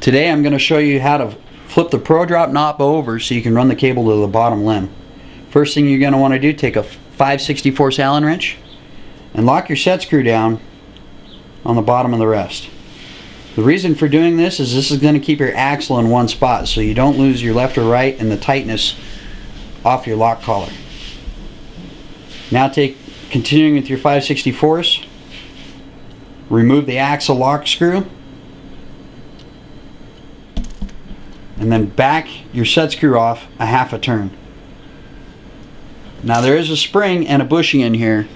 Today I'm going to show you how to flip the Pro Drop knob over so you can run the cable to the bottom limb. First thing you're going to want to do, take a 5/64 Allen wrench and lock your set screw down on the bottom of the rest. The reason for doing this is going to keep your axle in one spot so you don't lose your left or right and the tightness off your lock collar. Now continuing with your 5/64, remove the axle lock screw and then back your set screw off a half a turn. Now there is a spring and a bushing in here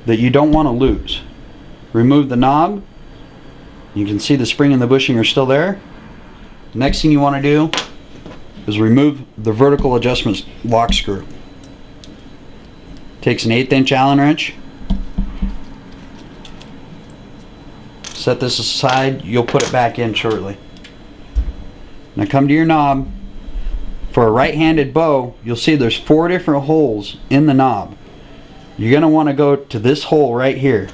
that you don't want to lose. Remove the knob. You can see the spring and the bushing are still there. Next thing you want to do is remove the vertical adjustment lock screw. Takes an 1/8 inch Allen wrench. Set this aside, you'll put it back in shortly. Now come to your knob. For a right-handed bow, you'll see there's 4 different holes in the knob. You're going to want to go to this hole right here.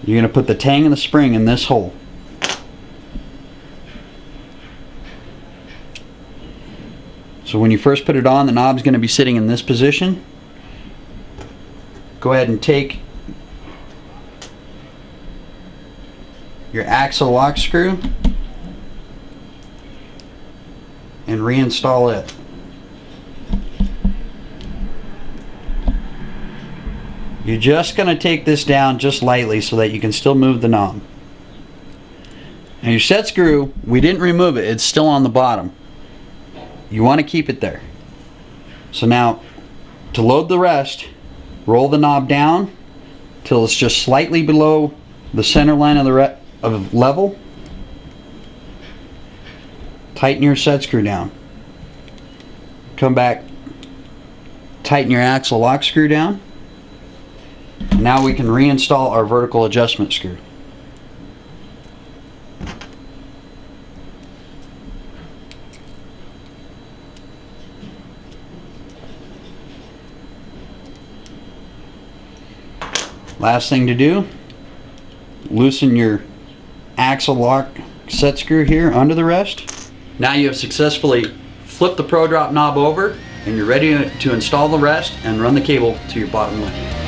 You're going to put the tang and the spring in this hole. So when you first put it on, the knob's going to be sitting in this position. Go ahead and take your axle lock screw and reinstall it. You're just going to take this down just lightly so that you can still move the knob. And your set screw, we didn't remove it, it's still on the bottom. You want to keep it there. So now, to load the rest, roll the knob down till it's just slightly below the center line of level. Tighten your set screw down. Come back, tighten your axle lock screw down. And now we can reinstall our vertical adjustment screw. Last thing to do, loosen your axle lock set screw here under the rest. Now you have successfully flipped the Pro Drop knob over and you're ready to install the rest and run the cable to your bottom limb.